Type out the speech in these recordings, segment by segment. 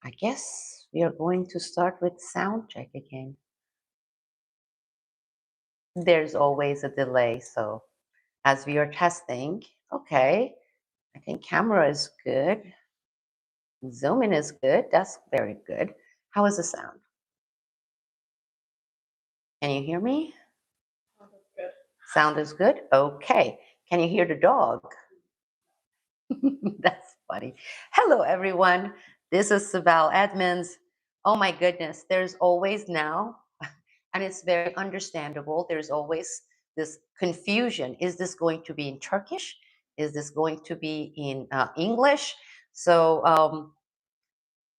I guess we are going to start with sound check again. There's always a delay, so as we are testing, okay, I think camera is good. Zoom in is good. That's very good. How is the sound? Can you hear me? Good. Sound is good? Okay. Can you hear the dog? That's funny. Hello, everyone. This is Sibel Edmonds. Oh my goodness, there's always now, and it's very understandable, there's always this confusion. Is this going to be in Turkish? Is this going to be in English? So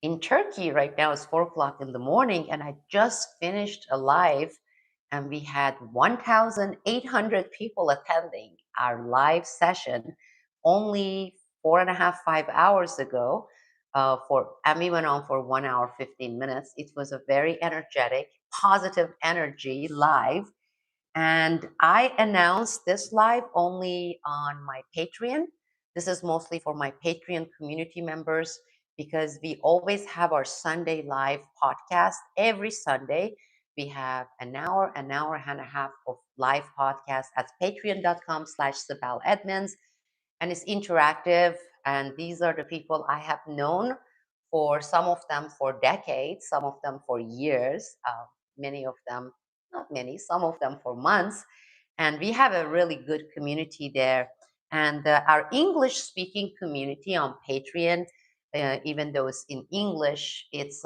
in Turkey right now it's 4 o'clock in the morning, and I just finished a live, and we had 1,800 people attending our live session only 4.5, 5 hours ago. And we went on for 1 hour, 15 minutes. It was a very energetic, positive energy live. And I announced this live only on my Patreon. This is mostly for my Patreon community members because we always have our Sunday live podcast. Every Sunday, we have an hour and a half of live podcast at patreon.com/Sibel Edmonds. And it's interactive. And these are the people I have known, for some of them for decades, some of them for years, many of them, not many, some of them for months. And we have a really good community there. And our English speaking community on Patreon, even though it's in English, it's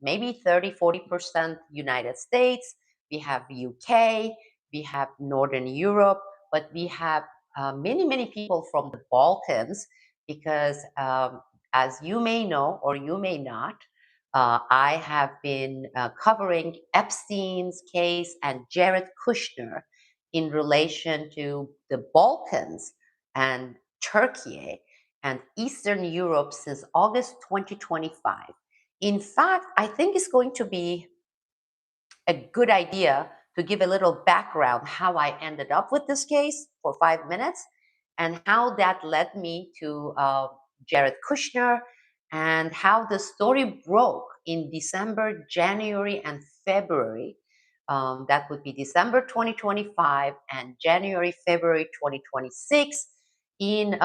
maybe 30-40% United States. We have UK, we have Northern Europe, but we have many people from the Balkans, because as you may know or you may not, I have been covering Epstein's case and Jared Kushner in relation to the Balkans and Turkiye and Eastern Europe since August 2025. In fact, I think it's going to be a good idea to give a little background how I ended up with this case for 5 minutes, and how that led me to Jared Kushner, and how the story broke in December, January, and February. That would be December 2025 and January, February 2026 in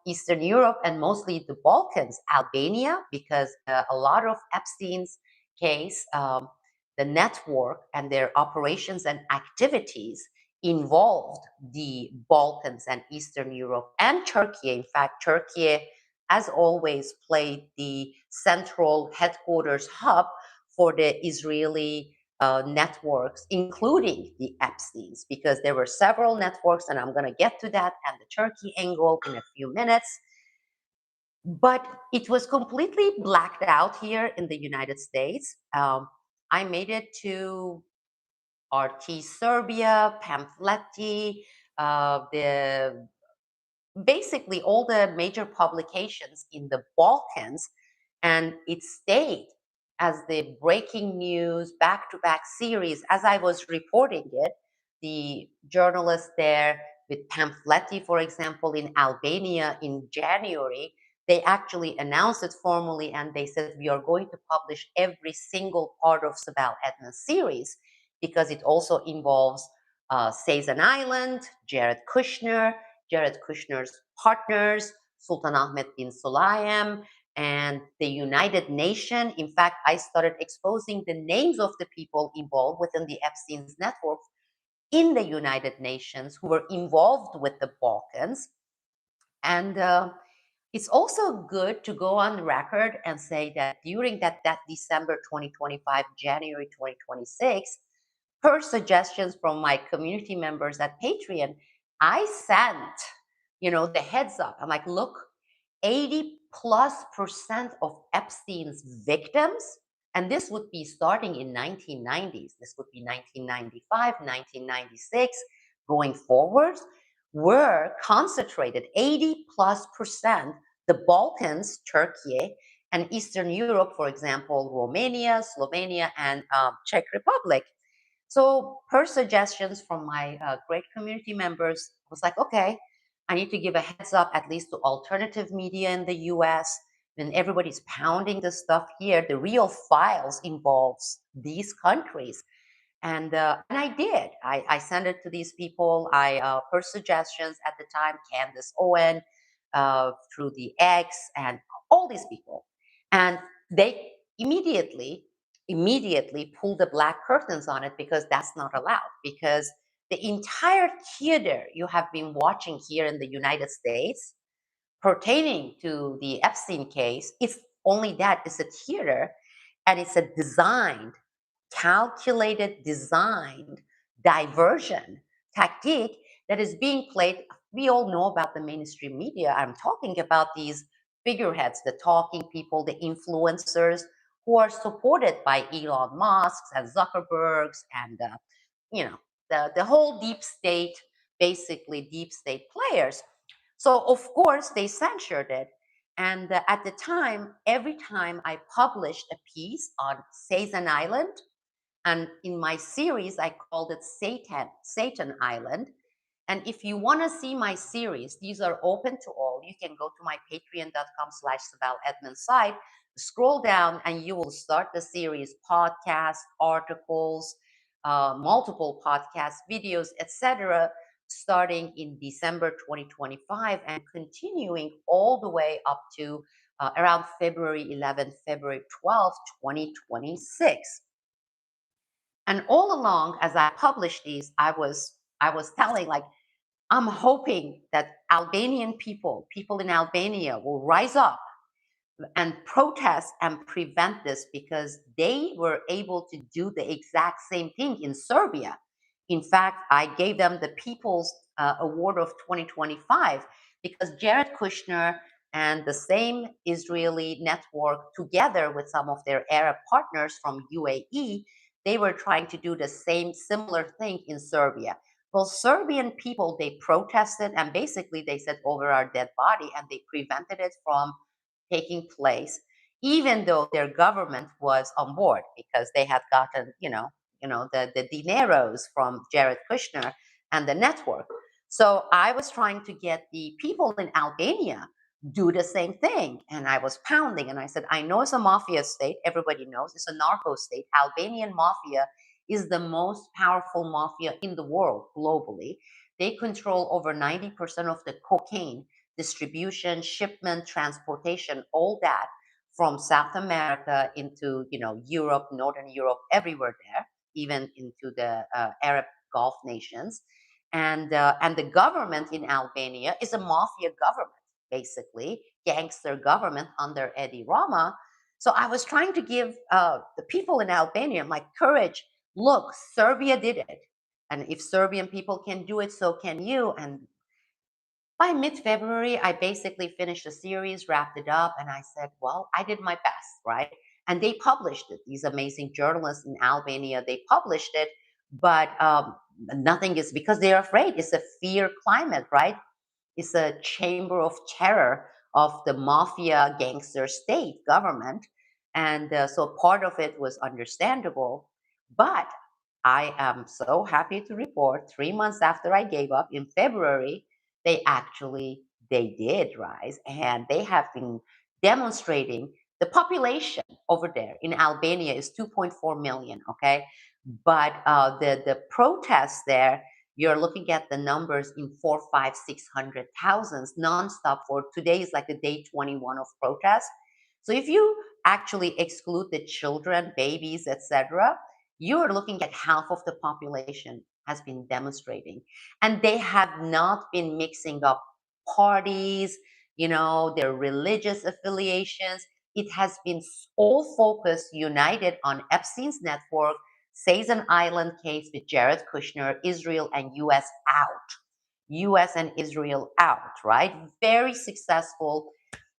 Eastern Europe, and mostly the Balkans, Albania, because a lot of Epstein's case, the network and their operations and activities involved the Balkans and Eastern Europe and Turkey. In fact, Turkey has always played the central headquarters hub for the Israeli networks, including the Epsteins, because there were several networks, and I'm going to get to that and the Turkey angle in a few minutes. But it was completely blacked out here in the United States. I made it to RT Serbia, Pamphletti, the basically all the major publications in the Balkans, and it stayed as the breaking news back-to-back series as I was reporting it. The journalists there with Pamphletti, for example, in Albania in January, they actually announced it formally, and they said, we are going to publish every single part of Sibel Edmonds series, because it also involves Sazan Island, Jared Kushner's partners, Sultan Ahmed bin Sulayem, and the United Nations. In fact, I started exposing the names of the people involved within the Epstein's network in the United Nations who were involved with the Balkans. And it's also good to go on record and say that during that December 2025, January 2026, per suggestions from my community members at Patreon, I sent, the heads up. I'm like, look, 80+% of Epstein's victims, and this would be starting in 1990s, this would be 1995, 1996, going forward, were concentrated, 80+%, the Balkans, Turkey, and Eastern Europe, for example, Romania, Slovenia, and Czech Republic. So per suggestions from my great community members, I was like, okay, I need to give a heads up at least to alternative media in the US, when everybody's pounding the stuff here, the real files involves these countries. And I did. I sent it to these people. I her suggestions at the time, Candace Owen, through the X, and all these people, and they immediately pulled the black curtains on it because that's not allowed. Because the entire theater you have been watching here in the United States pertaining to the Epstein case, it's only that it's a theater, and it's a calculated, designed diversion tactique that is being played. We all know about the mainstream media. I'm talking about these figureheads, the talking people, the influencers who are supported by Elon Musk's and Zuckerberg's and the whole deep state, basically deep state players. So of course they censored it. And at the time, every time I published a piece on Satan Island, and in my series, I called it Satan Island. And if you want to see my series, these are open to all. You can go to my patreon.com/Sibel Edmonds site, scroll down, and you will start the series podcasts, articles, multiple podcasts, videos, etc., starting in December 2025 and continuing all the way up to around February 11th, February 12th, 2026. And all along, as I published these, I was telling, like, I'm hoping that Albanian people in Albania will rise up and protest and prevent this, because they were able to do the exact same thing in Serbia. In fact, I gave them the People's Award of 2025 because Jared Kushner and the same Israeli network, together with some of their Arab partners from UAE, they were trying to do the same similar thing in Serbia. Well, Serbian people, they protested, and basically they said over our dead body, and they prevented it from taking place, even though their government was on board because they had gotten, the dineros from Jared Kushner and the network. So I was trying to get the people in Albania do the same thing. And I was pounding, and I said, I know it's a mafia state. Everybody knows it's a narco state. Albanian mafia is the most powerful mafia in the world globally. They control over 90% of the cocaine distribution, shipment, transportation, all that from South America into Europe, Northern Europe, everywhere there, even into the Arab Gulf nations, and the government in Albania is a mafia government, basically gangster government under Edi Rama. So I was trying to give the people in Albania my courage. Look, Serbia did it, and if Serbian people can do it, so can you. And by mid-February, I basically finished the series, wrapped it up, and I said, well, I did my best, right? And they published it. These amazing journalists in Albania, they published it, but nothing is, because they're afraid. It's a fear climate, right? It's a chamber of terror of the mafia gangster state government. And so part of it was understandable. But I am so happy to report 3 months after I gave up in February, they did rise, and they have been demonstrating. The population over there in Albania is 2.4 million, okay? But the protests there, you're looking at the numbers in 4, 5, 600,000 nonstop. For today is like the day 21 of protest. So if you actually exclude the children, babies, etc., you're looking at half of the population has been demonstrating, and they have not been mixing up parties, their religious affiliations. It has been all focused, united on Epstein's network, Sazan Island case with Jared Kushner, Israel and US out. US and Israel out, right? Very successful.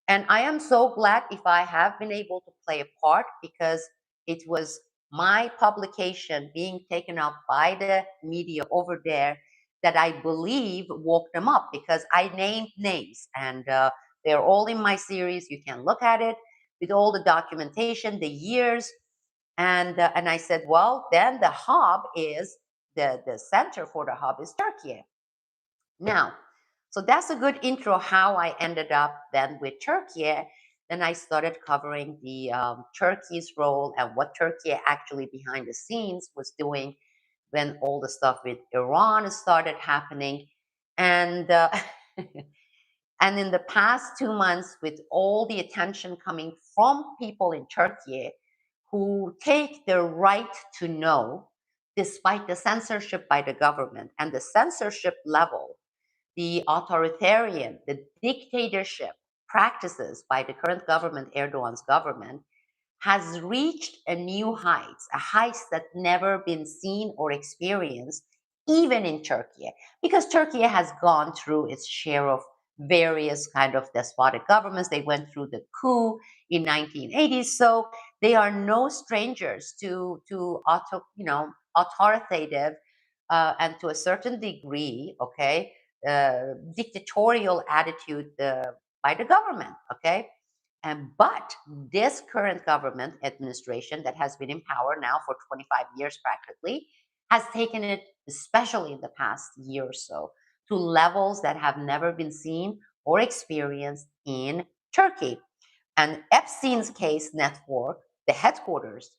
And I am so glad if I have been able to play a part, because it was my publication being taken up by the media over there that I believe woke them up, because I named names, and they're all in my series. You can look at it with all the documentation, the years. And I said, well, then the hub is the center for the hub is Turkey. Now, so that's a good intro how I ended up then with Turkey. Then I started covering the Turkey's role and what Turkey actually behind the scenes was doing when all the stuff with Iran started happening. And and in the past 2 months, with all the attention coming from people in Turkey who take their right to know, despite the censorship by the government and the censorship level, the authoritarian, the dictatorship practices by the current government, Erdogan's government, has reached a new heights, a heights that never been seen or experienced, even in Turkey, because Turkey has gone through its share of various kind of despotic governments. They went through the coup in 1980s, so they are no strangers to authoritative and to a certain degree, okay, dictatorial attitude by the government, okay. But this current government administration that has been in power now for 25 years practically has taken it, especially in the past year or so, to levels that have never been seen or experienced in Turkey. And Epstein's case network, the headquarters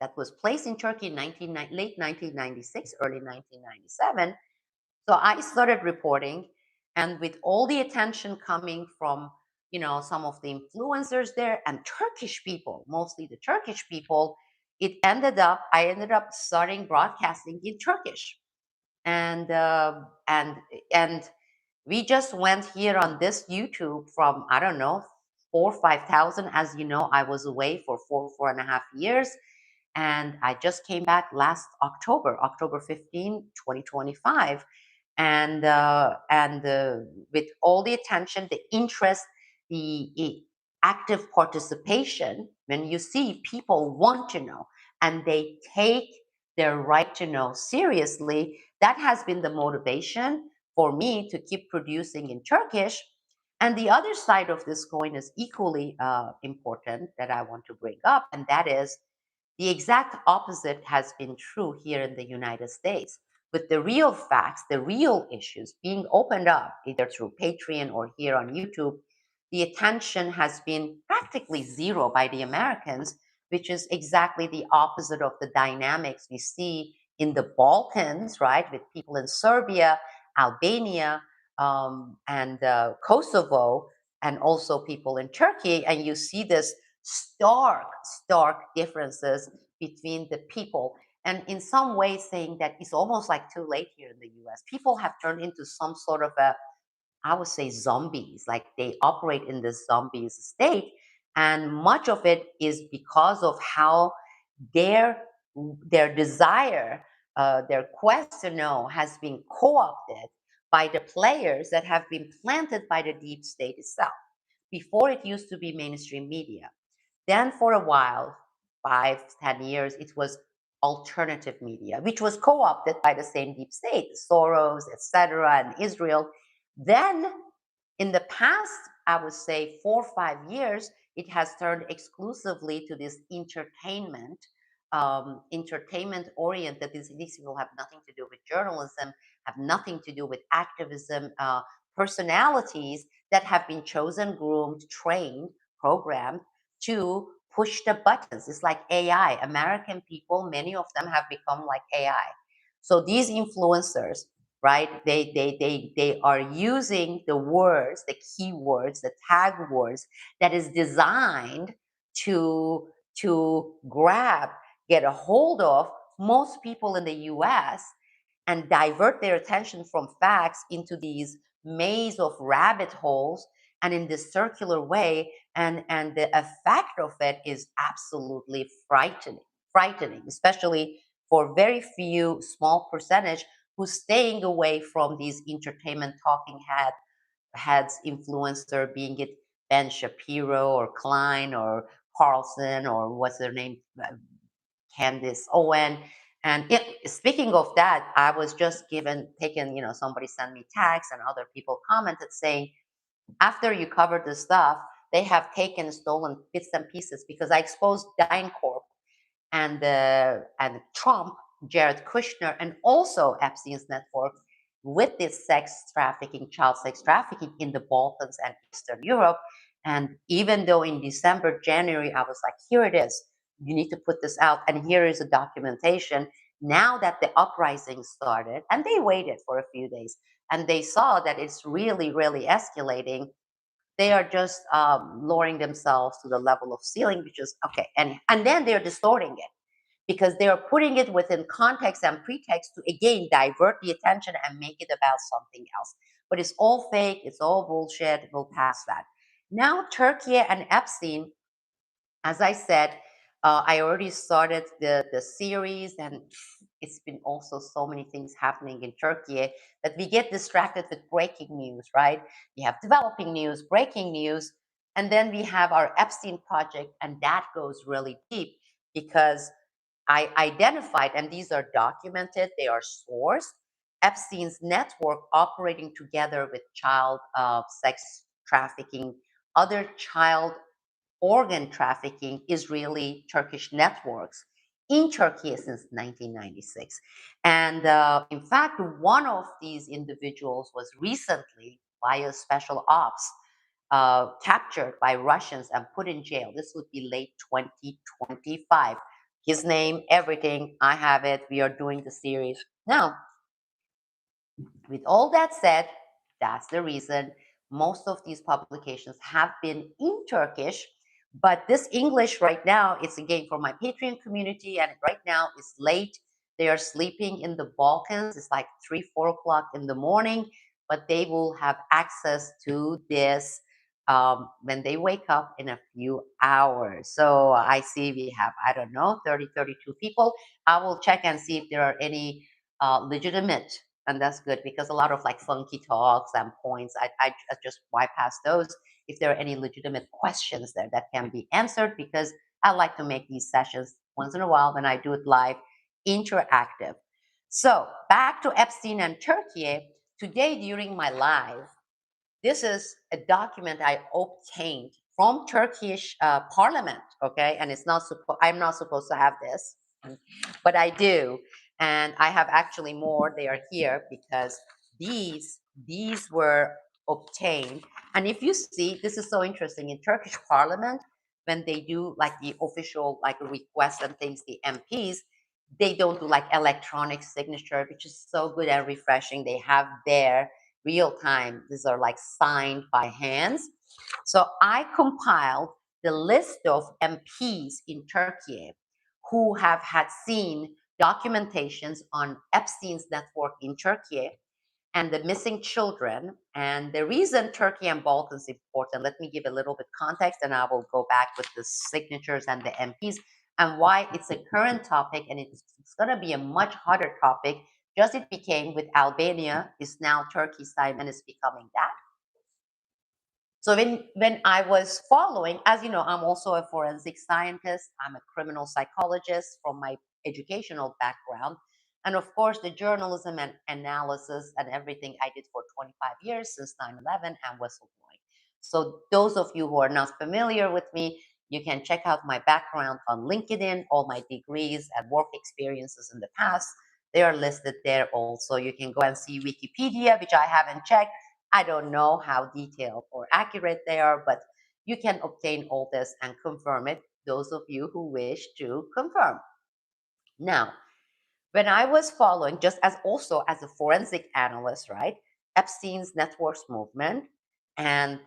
that was placed in Turkey in late 1996, early 1997. So I started reporting, and with all the attention coming from, some of the influencers there and Turkish people, mostly the Turkish people, I ended up starting broadcasting in Turkish, and and we just went here on this YouTube from, I don't know, 4 or 5 thousand. As you know, I was away for 4.5 years, and I just came back last October, October 15, 2025. And with all the attention, the interest, the active participation, when you see people want to know and they take their right to know seriously, that has been the motivation for me to keep producing in Turkish. And the other side of this coin is equally important that I want to bring up, and that is the exact opposite has been true here in the United States. With the real facts, the real issues being opened up, either through Patreon or here on YouTube, the attention has been practically zero by the Americans, which is exactly the opposite of the dynamics we see in the Balkans, right? With people in Serbia, Albania, and Kosovo, and also people in Turkey. And you see this stark differences between the people. And in some ways, saying that it's almost like too late here in the US. People have turned into some sort of I would say, zombies, like they operate in this zombies state. And much of it is because of how their their desire, their quest to know has been co-opted by the players that have been planted by the deep state itself. Before, it used to be mainstream media. Then for a while, 5, 10 years, it was alternative media, which was co-opted by the same deep state, Soros, etc., and Israel. Then in the past, I would say 4 or 5 years, it has turned exclusively to this entertainment oriented. These people have nothing to do with journalism, have nothing to do with activism, personalities that have been chosen, groomed, trained, programmed to push the buttons. It's like AI. American people, many of them have become like AI. So these influencers, right? They are using the words, the keywords, the tag words that is designed to grab, get a hold of most people in the US and divert their attention from facts into these maze of rabbit holes and in this circular way. And the effect of it is absolutely frightening, especially for very few small percentage who's staying away from these entertainment talking heads, influencer, being it Ben Shapiro or Klein or Carlson or what's their name, Candice Owen. And speaking of that, I was just taken, somebody sent me tags and other people commented saying, after you covered the stuff, they have taken stolen bits and pieces because I exposed DynCorp and Trump, Jared Kushner, and also Epstein's network with this sex trafficking, child sex trafficking in the Balkans and Eastern Europe. And even though in December, January, I was like, here it is. You need to put this out. And here is a documentation. Now that the uprising started, and they waited for a few days, and they saw that it's really, really escalating, they are just lowering themselves to the level of ceiling, which is okay. And then they're distorting it because they are putting it within context and pretext to again divert the attention and make it about something else. But it's all fake, it's all bullshit. We'll pass that. Now, Turkey and Epstein, as I said, I already started the series, and it's been also so many things happening in Turkey that we get distracted with breaking news, right? We have developing news, breaking news, and then we have our Epstein project, and that goes really deep because I identified, and these are documented, they are sourced, Epstein's network operating together with child sex trafficking, other child organ trafficking Israeli Turkish networks in Turkey since 1996. And in fact, one of these individuals was recently by a special ops captured by Russians and put in jail. This would be late 2025. His name, everything, I have it. We are doing the series. Now, with all that said, that's the reason most of these publications have been in Turkish. But this English right now, it's again for my Patreon community, and right now it's late. They are sleeping in the Balkans. It's like 3, 4 o'clock in the morning, but they will have access to this when they wake up in a few hours. So I see we have, I don't know, 30, 32 people. I will check and see if there are any legitimate, and that's good because a lot of like funky talks and points, I just bypass those. If there are any legitimate questions there that can be answered, because I like to make these sessions once in a while when I do it live interactive. So back to Epstein and Turkey. Today during my live, this is a document I obtained from Turkish Parliament. Okay, and it's not I'm not supposed to have this, but I do, and I have actually more. They are here because these were obtained. And if you see, this is so interesting in Turkish Parliament when they do like the official like requests and things, the MPs. They don't do like electronic signature, which is so good and refreshing. They have their real time. These are like signed by hands. So I compiled the list of MPs in Turkey who have had seen documentations on Epstein's network in Turkey and the missing children. And the reason Turkey and Balkans is important, let me give a little bit context and I will go back with the signatures and the MPs and why it's a current topic, and it's going to be a much harder topic, just it became with Albania, is now Turkey's time and is becoming that. So when I was following, as you know, I'm also a forensic scientist. I'm a criminal psychologist from my educational background. And of course, the journalism and analysis and everything I did for 25 years since 9/11 and whistleblowing. So those of you who are not familiar with me, you can check out my background on LinkedIn, all my degrees and work experiences in the past. They are listed there also. You can go and see Wikipedia, which I haven't checked. I don't know how detailed or accurate they are, but you can obtain all this and confirm it, those of you who wish to confirm. Now, when I was following, just as also as a forensic analyst, right, Epstein's networks movement, and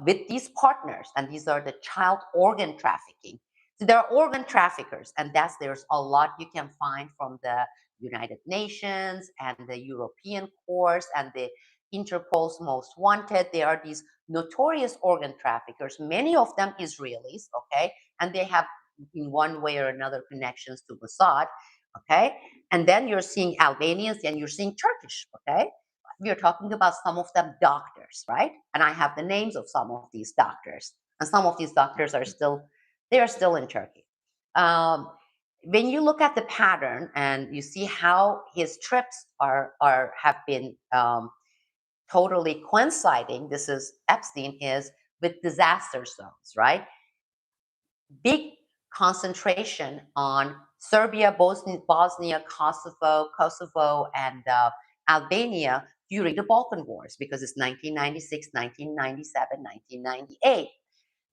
with these partners, and these are the child organ trafficking. So there are organ traffickers, and there's a lot you can find from the United Nations and the European courts and the Interpol's Most Wanted. There are these notorious organ traffickers, many of them Israelis, okay, and they have in one way or another connections to Mossad, okay. And then you're seeing Albanians and you're seeing Turkish, okay? We're talking about some of them doctors, right? And I have the names of some of these doctors. And some of these doctors are still, they are still in Turkey. Um, when you look at the pattern and you see how his trips have been totally coinciding, this is Epstein is with disaster zones, right? Big concentration on Serbia, Bosnia, Kosovo, and Albania during the Balkan Wars because it's 1996, 1997, 1998.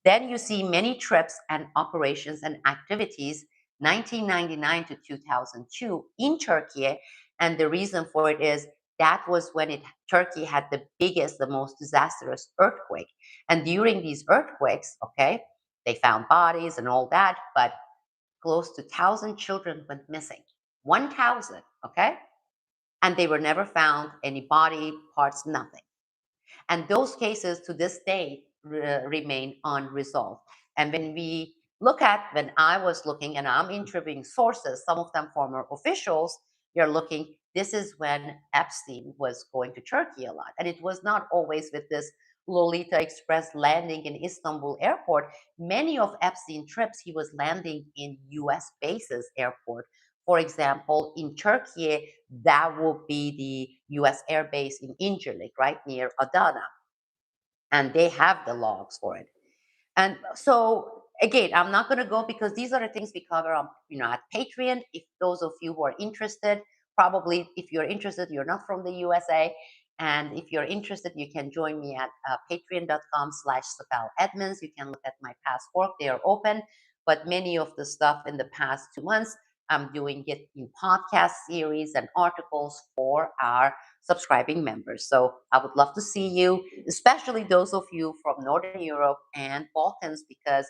Then you see many trips and operations and activities 1999 to 2002 in Turkey. And the reason for it is that was when Turkey had the biggest, the most disastrous earthquake. And during these earthquakes, okay, they found bodies and all that, but close to 1,000 children went missing. 1,000, okay? And they were never found, any body parts, nothing. And those cases to this day remain unresolved. And when I was looking and I'm interviewing sources, some of them former officials, you're looking, this is when Epstein was going to Turkey a lot. And it was not always with this Lolita Express landing in Istanbul airport. Many of Epstein trips, he was landing in US bases airport. For example, in Turkey, that would be the US Air Base in Incirlik, right near Adana. And they have the logs for it. And so again, I'm not going to go because these are the things we cover on, at Patreon. If those of you who are interested, probably if you're interested, you're not from the USA. And if you're interested, you can join me at patreon.com/Sibel Edmonds. You can look at my past work. They are open. But many of the stuff in the past 2 months, I'm doing it in podcast series and articles for our subscribing members. So I would love to see you, especially those of you from Northern Europe and Balkans, because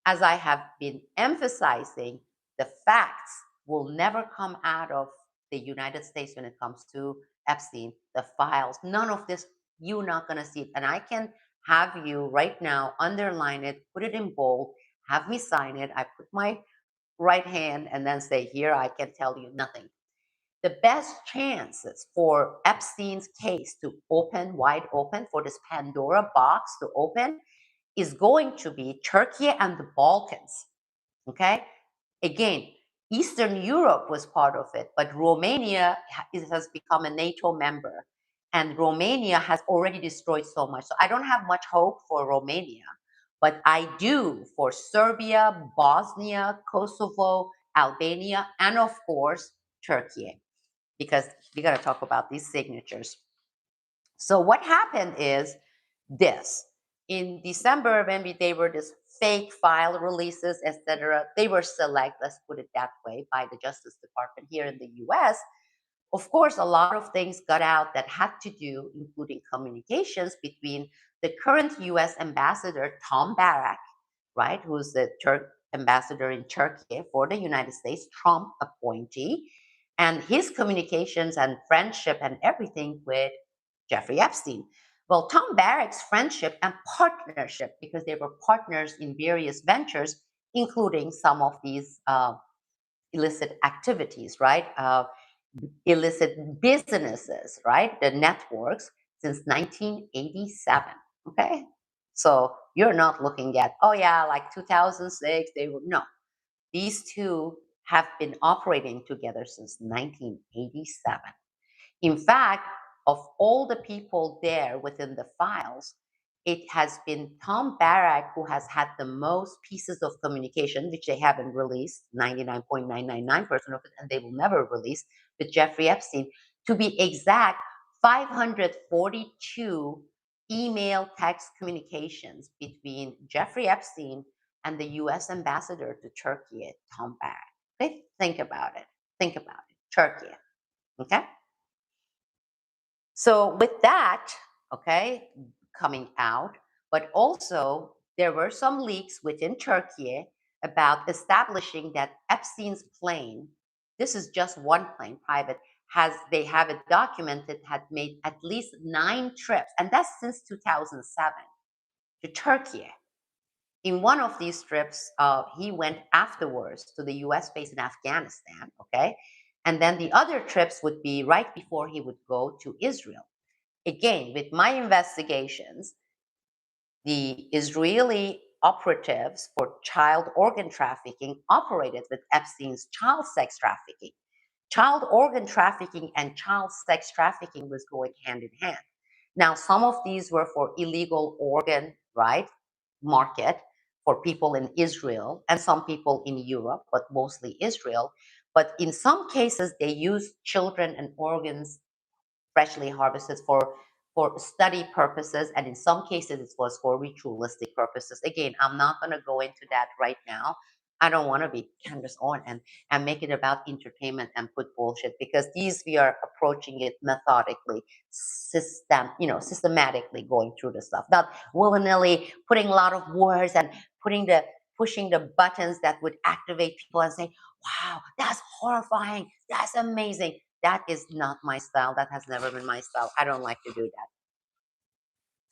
as I have been emphasizing, the facts will never come out of the United States when it comes to Epstein, the files, none of this, you're not going to see it. And I can have you right now underline it, put it in bold, have me sign it. I put my right hand and then say, here, I can tell you nothing. The best chances for Epstein's case to open wide open, for this Pandora box to open, is going to be Turkey and the Balkans. Okay? Again, Eastern Europe was part of it, but Romania has become a NATO member. And Romania has already destroyed so much. So I don't have much hope for Romania, but I do for Serbia, Bosnia, Kosovo, Albania, and of course, Turkey, because we got to talk about these signatures. So what happened is this. In December, when they were this fake file releases, etc., they were select, let's put it that way, by the Justice Department here in the US. Of course, a lot of things got out that had to do, including communications between the current US ambassador, Tom Barak, right, who's the ambassador in Turkey for the United States, Trump appointee, and his communications and friendship and everything with Jeffrey Epstein. Well, Tom Barrack's friendship and partnership, because they were partners in various ventures, including some of these illicit activities, right? Illicit businesses, right? The networks since 1987. Okay. So you're not looking at, oh yeah, like 2006, they were, no. These two have been operating together since 1987. In fact, of all the people there within the files, it has been Tom Barak who has had the most pieces of communication, which they haven't released, 99.999% of it, and they will never release, with Jeffrey Epstein. To be exact, 542 email text communications between Jeffrey Epstein and the US ambassador to Turkey, Tom Barak. Okay, think about it. Think about it. Turkey. Okay? So with that, okay, coming out, but also there were some leaks within Turkey about establishing that Epstein's plane, this is just one plane, private, they have it documented, had made at least 9 trips, and that's since 2007, to Turkey. In one of these trips, he went afterwards to the US base in Afghanistan, okay? And then the other trips would be right before he would go to Israel. Again, with my investigations, the Israeli operatives for child organ trafficking operated with Epstein's child sex trafficking. Child organ trafficking and child sex trafficking was going hand in hand. Now, some of these were for illegal organ, right, market for people in Israel and some people in Europe, but mostly Israel. But in some cases, they used children and organs freshly harvested for for study purposes, and in some cases it was for ritualistic purposes. Again, I'm not going to go into that right now. I don't want to be Candace on and make it about entertainment and put bullshit, because these we are approaching it methodically, systematically going through the stuff, not willy-nilly putting a lot of words and pushing the buttons that would activate people and say, wow, that's horrifying, that's amazing. That is not my style. That has never been my style. I don't like to do that.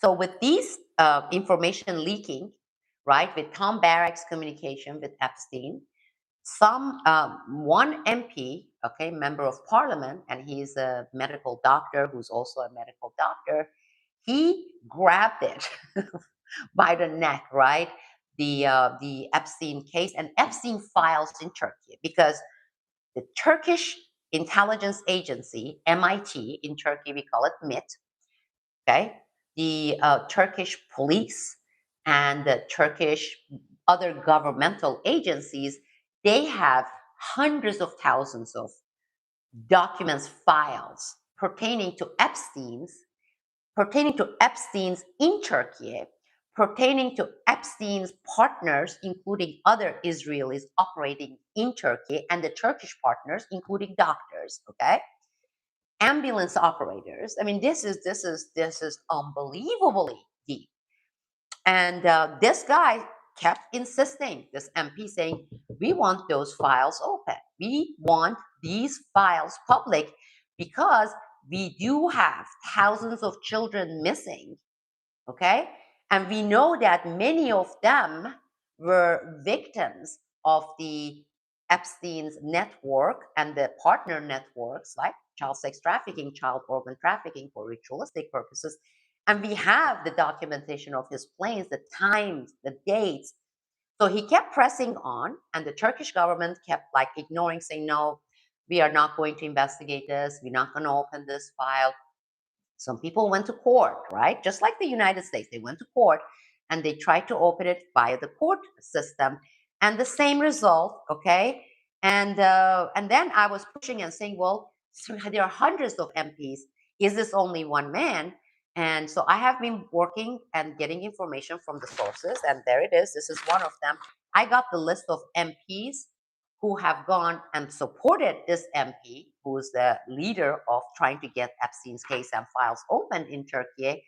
So with these information leaking, right, with Tom Barrack's communication with Epstein, one MP, okay, member of parliament, and he's a medical doctor who's also a medical doctor, he grabbed it by the neck, right? The Epstein case and Epstein files in Turkey, because the Turkish intelligence agency, MIT, in Turkey we call it MIT, okay? The Turkish police and the Turkish other governmental agencies, they have hundreds of thousands of documents, files pertaining to Epstein's in Turkey, pertaining to Epstein's partners, including other Israelis operating in Turkey, and the Turkish partners, including doctors, okay? Ambulance operators. I mean, this is unbelievably deep. And this guy kept insisting, this MP saying, we want those files open. We want these files public, because we do have thousands of children missing, okay? And we know that many of them were victims of the Epstein's network and the partner networks like child sex trafficking, child organ trafficking for ritualistic purposes. And we have the documentation of his planes, the times, the dates. So he kept pressing on, and the Turkish government kept like ignoring, saying, no, we are not going to investigate this. We're not going to open this file. Some people went to court, right? Just like the United States, they went to court and they tried to open it via the court system, and the same result, okay? And then I was pushing and saying, well, there are hundreds of MPs. Is this only one man? And so I have been working and getting information from the sources, and there it is. This is one of them. I got the list of MPs who have gone and supported this MP, who is the leader of trying to get Epstein's case and files opened in Turkey,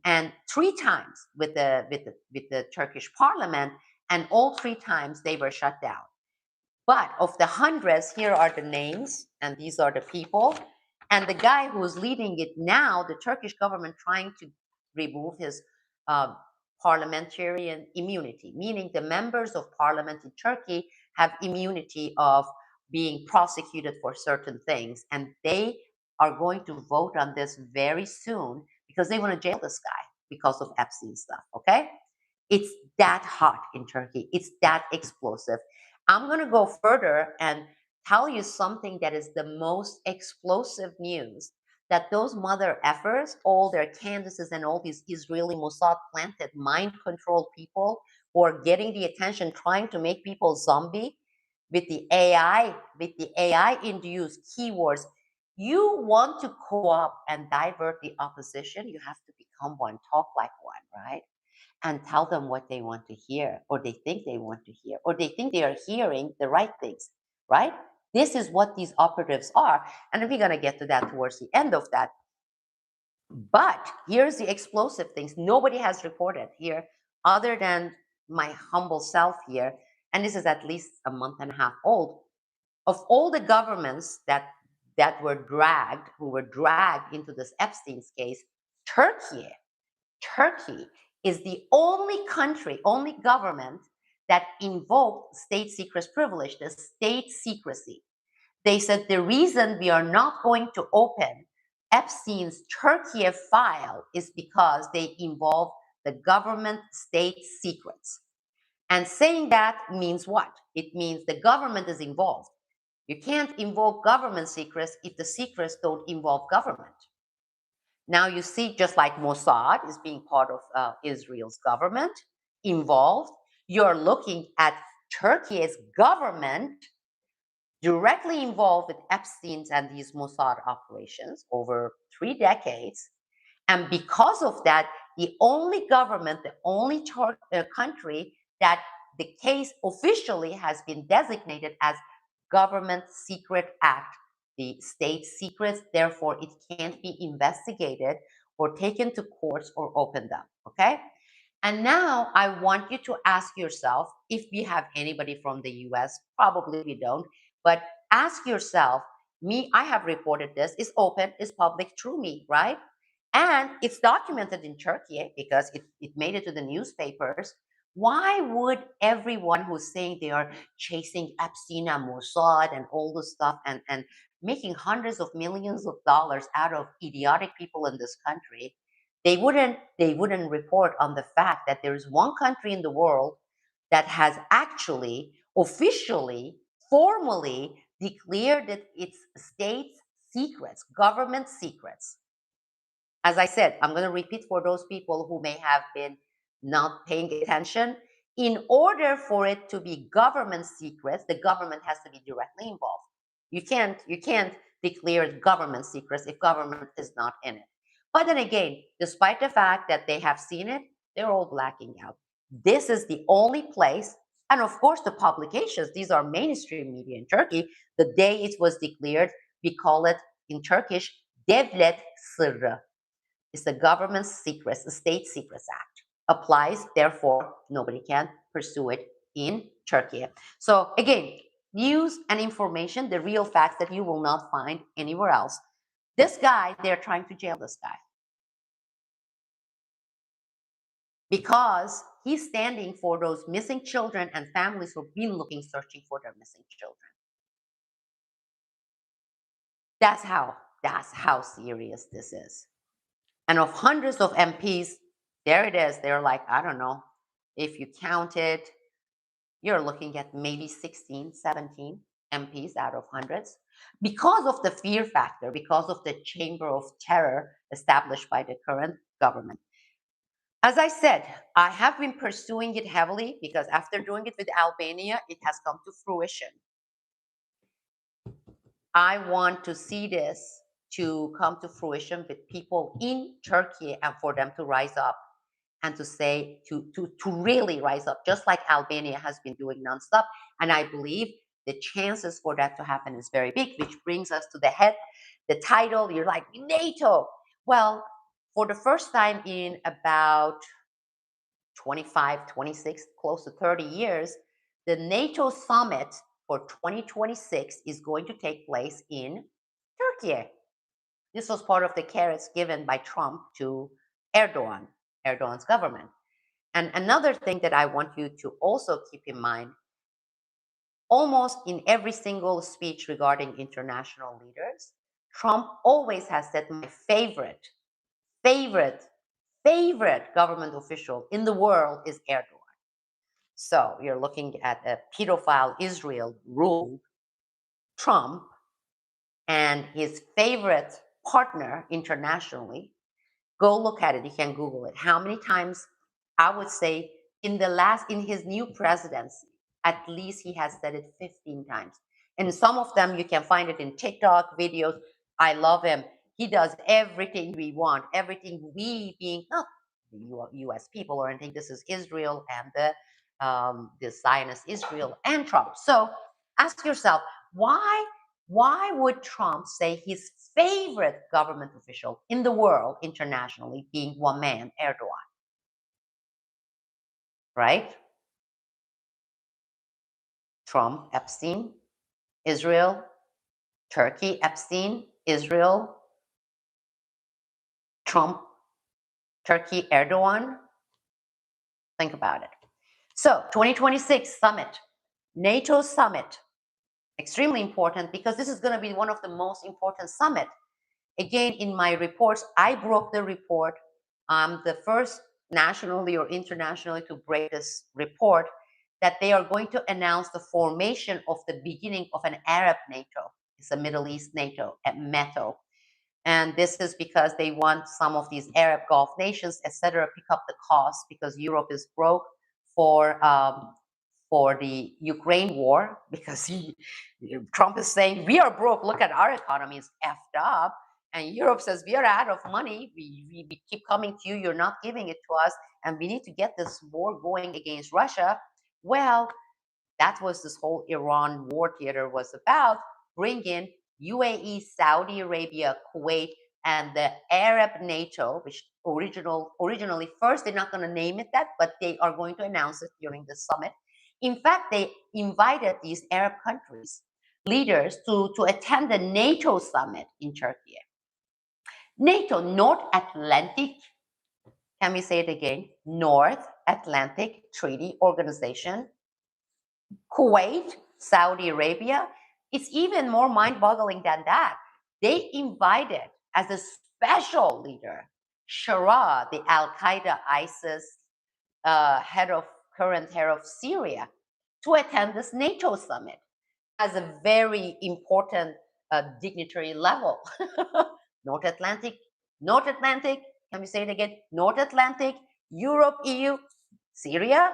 and three times with the Turkish parliament, and all three times they were shut down. But of the hundreds, here are the names, and these are the people. And the guy who's leading it now, the Turkish government trying to remove his uh, parliamentarian immunity, meaning the members of parliament in Turkey have immunity of being prosecuted for certain things. And they are going to vote on this very soon, because they want to jail this guy because of Epstein stuff, okay? It's that hot in Turkey. It's that explosive. I'm going to go further and tell you something that is the most explosive news, that those mother effers, all their Candaces and all these Israeli Mossad planted mind control people who are getting the attention, trying to make people zombie with the AI induced keywords. You want to co-opt and divert the opposition, you have to become one, talk like one, right? And tell them what they want to hear, or they think they want to hear, or they think they are hearing the right things, right? This is what these operatives are. And we're going to get to that towards the end of that. But here's the explosive things nobody has reported here, other than my humble self here. And this is at least a month and a half old. Of all the governments that were dragged into this Epstein's case, Turkey Turkey is the only country, only government that invoked state secrets privilege, the state secrecy. They said the reason we are not going to open Epstein's Turkey file is because they involve the government state secrets. And saying that means what? It means the government is involved. You can't invoke government secrets if the secrets don't involve government. Now you see, just like Mossad is being part of Israel's government involved, you're looking at Turkey's government directly involved with Epstein's and these Mossad operations over 3 decades. And because of that, the only government, the only country that the case officially has been designated as Government Secret Act, the state secrets, therefore it can't be investigated or taken to courts or opened up, okay? And now I want you to ask yourself, if we have anybody from the US, probably we don't, but ask yourself, me, I have reported this, it's open, it's public through me, right? And it's documented in Turkey because it made it to the newspapers. Why would everyone who's saying they are chasing Epstein and Mossad and all this stuff and making hundreds of millions of dollars out of idiotic people in this country, they wouldn't report on the fact that there is one country in the world that has actually officially formally declared it its state secrets, government secrets. As I said, I'm going to repeat for those people who may have been not paying attention. In order for it to be government secrets, the government has to be directly involved. You can't declare government secrets if government is not in it. But then again, despite the fact that they have seen it, they're all blacking out. This is the only place, and of course the publications, these are mainstream media in Turkey. The day it was declared, we call it in Turkish devlet sırrı. It's the government secrets, the State Secrets Act applies. Therefore, nobody can pursue it in Turkey. So again, news and information, the real facts that you will not find anywhere else. This guy, they're trying to jail this guy because he's standing for those missing children and families who've been looking, searching for their missing children. That's how serious this is. And of hundreds of MPs, there it is. They're like, I don't know, if you count it, you're looking at maybe 16, 17 MPs out of hundreds. Because of the fear factor, because of the chamber of terror established by the current government. As I said, I have been pursuing it heavily because after doing it with Albania, it has come to fruition. I want to see this to come to fruition with people in Turkey and for them to rise up and to say, to really rise up, just like Albania has been doing nonstop. And I believe the chances for that to happen is very big, which brings us to the title. You're like, NATO. Well, for the first time in about 25, 26, close to 30 years, the NATO summit for 2026 is going to take place in Turkey. This was part of the carrots given by Trump to Erdogan's government. And another thing that I want you to also keep in mind, almost in every single speech regarding international leaders, Trump always has said my favorite, favorite government official in the world is Erdogan. So you're looking at a pedophile Israel ruled Trump and his favorite partner internationally. Go look at it. You can Google it. How many times, I would say, in his new presidency, at least he has said it 15 times. And some of them you can find it in TikTok videos. I love him. He does everything we want, everything we being not the US people or anything. This is Israel and the Zionist Israel and Trump. So ask yourself, why would Trump say his favorite government official in the world internationally being one man, Erdogan? Right? Trump, Epstein, Israel, Turkey, Epstein, Israel, Trump, Turkey, Erdogan. Think about it. So 2026 summit, NATO summit, extremely important because this is going to be one of the most important summit. Again, in my reports, I broke the report. I'm the first nationally or internationally to break this report that they are going to announce the formation of the beginning of an Arab NATO. It's a Middle East NATO, at METO. And this is because they want some of these Arab Gulf nations, etc., pick up the cost because Europe is broke for the Ukraine war because Trump is saying we are broke. Look at our economy is effed up, And Europe says, we are out of money. We keep coming to you. You're not giving it to us. And we need to get this war going against Russia. Well, that was this whole Iran war theater was about. Bring in UAE, Saudi Arabia, Kuwait, and the Arab NATO, which originally first they're not going to name it that, but they are going to announce it during the summit. In fact, they invited these Arab countries leaders to attend the NATO summit in Turkey. NATO, North Atlantic, can we say it again? North Atlantic Treaty Organization, Kuwait, Saudi Arabia. It's even more mind-boggling than that. They invited as a special leader, Shara, the Al-Qaeda ISIS current head of Syria, to attend this NATO summit as a very important dignitary level. North Atlantic, North Atlantic, can we say it again? North Atlantic, Europe, EU, Syria,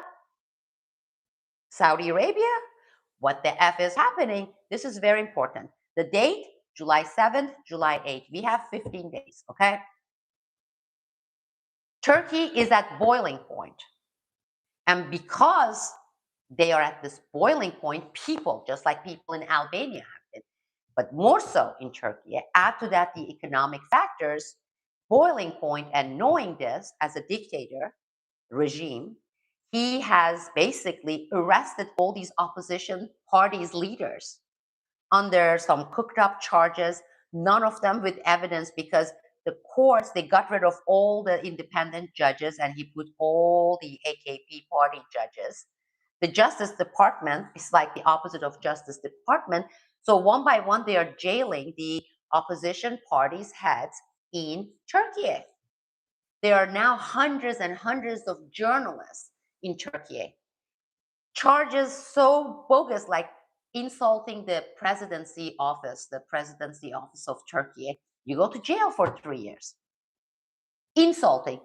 Saudi Arabia. What the F is happening? This is very important. The date, July 7th, July 8th. We have 15 days, okay? Turkey is at boiling point. And because they are at this boiling point, people, just like people in Albania have been, but more so in Turkey, add to that the economic factors, boiling point, and knowing this as a dictator regime, he has basically arrested all these opposition parties' leaders under some cooked up charges, none of them with evidence because the courts, they got rid of all the independent judges and he put all the AKP party judges. The Justice Department is like the opposite of Justice Department. So one by one, they are jailing the opposition parties' heads in Turkey. There are now hundreds and hundreds of journalists in Turkey. Charges so bogus, like insulting the presidency office of Turkey. You go to jail for 3 years. Insulting.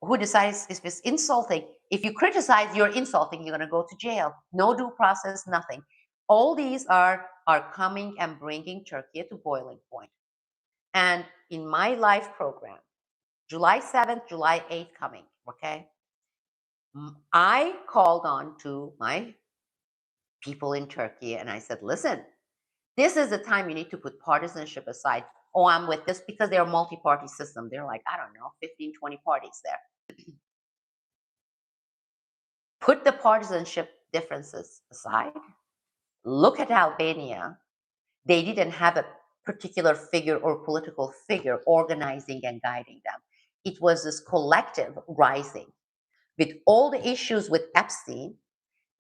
Who decides if it's insulting? If you criticize, you're insulting, you're going to go to jail. No due process, nothing. All these are coming and bringing Turkey to boiling point. And in my live program, July 7th, July 8th coming, okay? I called on to my people in Turkey and I said, listen, this is the time you need to put partisanship aside. Oh, I'm with this because they're a multi-party system. They're like, I don't know, 15, 20 parties there. Put the partisanship differences aside. Look at Albania. They didn't have a particular figure or political figure organizing and guiding them. It was this collective rising with all the issues with Epstein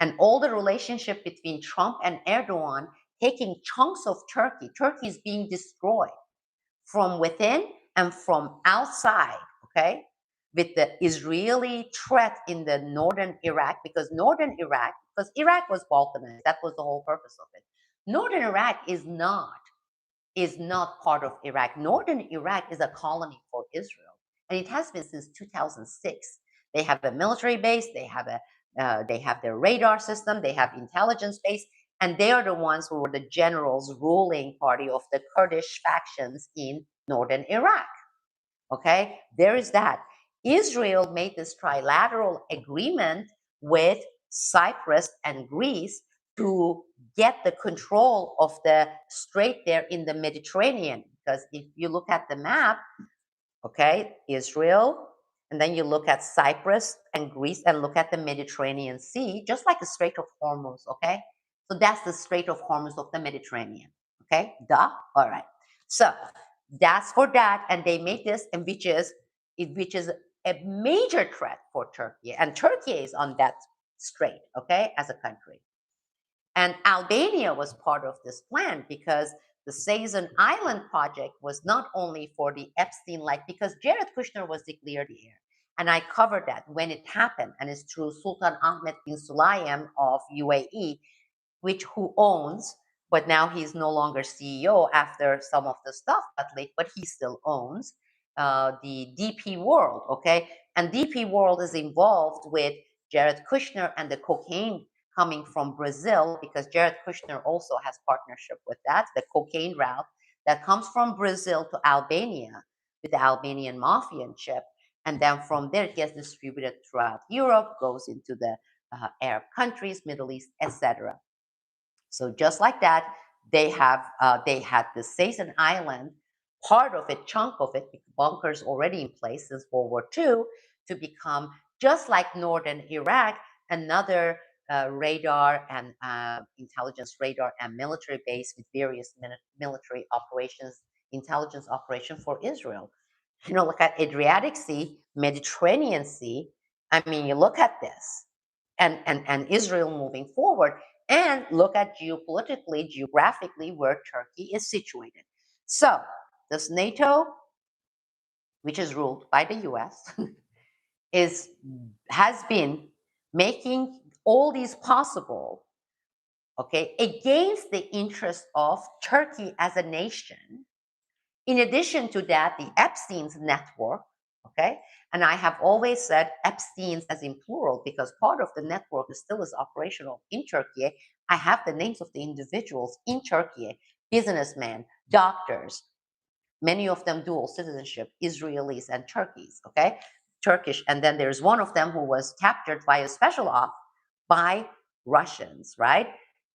and all the relationship between Trump and Erdogan taking chunks of Turkey. Turkey is being destroyed from within and from outside, okay? With the Israeli threat in the northern Iraq, because Iraq was balkanized. That was the whole purpose of it. Northern Iraq is not part of Iraq. Northern Iraq is a colony for Israel, and it has been since 2006. They have a military base. They have their radar system. They have intelligence base, and they are the ones who were the generals ruling party of the Kurdish factions in northern Iraq. Okay, there is that. Israel made this trilateral agreement with Cyprus and Greece to get the control of the strait there in the Mediterranean. Because if you look at the map, okay, Israel, and then you look at Cyprus and Greece and look at the Mediterranean Sea, just like the Strait of Hormuz, okay? So that's the Strait of Hormuz of the Mediterranean, okay? Duh? All right. So that's for that, and they made this, and which is a major threat for Turkey, and Turkey is on that strait, okay, as a country. And Albania was part of this plan because the Sazon Island project was not only for the Epstein, like, because Jared Kushner was declared the heir. And I covered that when it happened, and it's through Sultan Ahmed bin Sulayem of UAE, who owns, but now he's no longer CEO after some of the stuff got leaked, but he still owns the DP World, okay? And DP World is involved with Jared Kushner and the cocaine coming from Brazil, because Jared Kushner also has partnership with that, the cocaine route that comes from Brazil to Albania with the Albanian mafianship. And then from there, it gets distributed throughout Europe, goes into the Arab countries, Middle East, etc. So just like that, they had the Seysen Island, part of it, chunk of it, bunkers already in place since World War II, to become just like northern Iraq, another radar and intelligence radar and military base with various military operations, intelligence operation for Israel. You know, look at Adriatic Sea, Mediterranean Sea. I mean, you look at this, and Israel moving forward, and look at geopolitically, geographically, where Turkey is situated. So, this NATO, which is ruled by the US, is has been making all these possible, okay, against the interest of Turkey as a nation. In addition to that, the Epstein's network, okay, and I have always said Epstein's as in plural because part of the network is still is operational in Turkey. I have the names of the individuals in Turkey, businessmen, doctors, many of them dual citizenship, Israelis and Turkeys, okay, Turkish. And then there's one of them who was captured by a special op by Russians, right,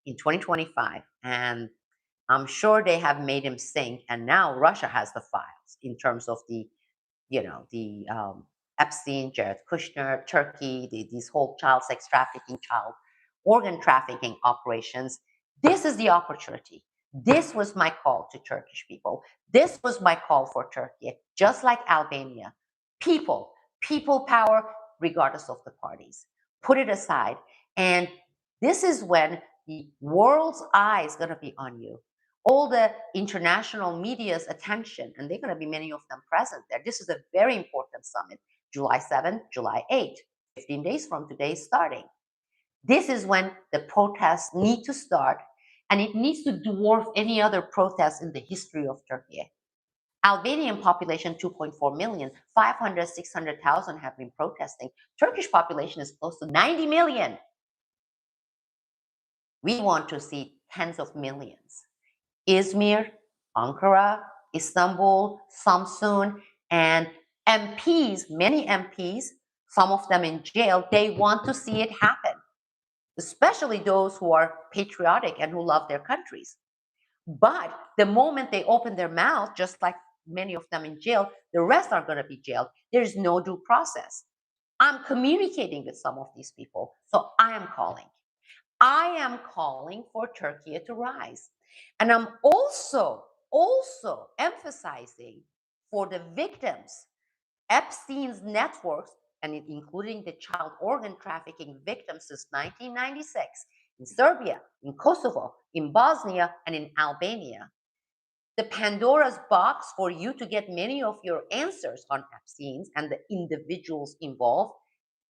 in 2025. And I'm sure they have made him sink, and now Russia has the files in terms of the, Epstein, Jared Kushner, Turkey, these whole child sex trafficking, child organ trafficking operations. This is the opportunity. This was my call to Turkish people. This was my call for Turkey, just like Albania. People power, regardless of the parties. Put it aside. And this is when the world's eye is going to be on you, all the international media's attention, and they're going to be many of them present there. This is a very important summit, July 7th, July 8th, 15 days from today starting. This is when the protests need to start, and it needs to dwarf any other protest in the history of Turkey. Albanian population 2.4 million, 500, 600,000 have been protesting. Turkish population is close to 90 million. We want to see tens of millions. Izmir, Ankara, Istanbul, Samsun, and MPs, many MPs, some of them in jail, they want to see it happen, especially those who are patriotic and who love their countries. But the moment they open their mouth, just like many of them in jail, the rest are going to be jailed. There's no due process. I'm communicating with some of these people, so I am calling. I am calling for Turkey to rise. And I'm also emphasizing for the victims, Epstein's networks, and including the child organ trafficking victims since 1996 in Serbia, in Kosovo, in Bosnia, and in Albania. The Pandora's box for you to get many of your answers on Epstein's and the individuals involved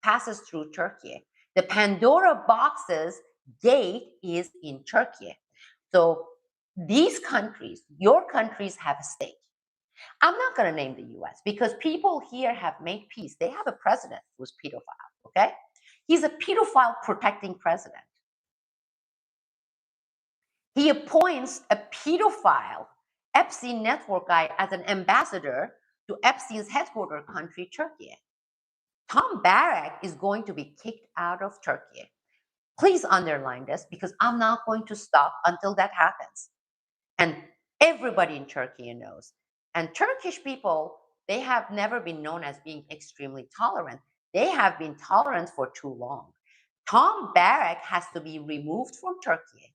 passes through Turkey. The Pandora box's gate is in Turkey. So these countries, your countries have a stake. I'm not going to name the US because people here have made peace. They have a president who's pedophile, okay? He's a pedophile protecting president. He appoints a pedophile Epstein network guy as an ambassador to Epstein's headquarter country, Turkey. Tom Barrack is going to be kicked out of Turkey. Please underline this because I'm not going to stop until that happens. And everybody in Turkey knows. And Turkish people, they have never been known as being extremely tolerant. They have been tolerant for too long. Tom Barrack has to be removed from Turkey.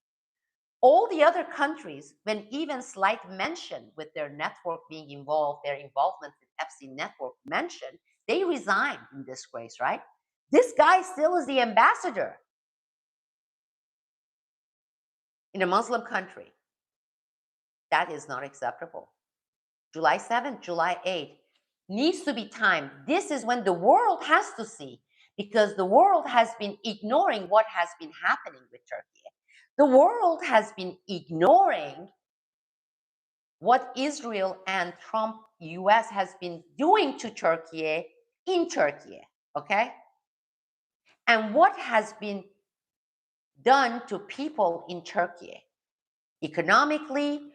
All the other countries, when even slight mention with their network being involved, their involvement with Epstein network mentioned, they resign in disgrace, right? This guy still is the ambassador in a Muslim country. That is not acceptable. July 7th, July 8th needs to be timed. This is when the world has to see, because the world has been ignoring what has been happening with Turkey. The world has been ignoring what Israel and Trump US has been doing to Turkey in Turkey, okay? And what has been done to people in Turkey economically,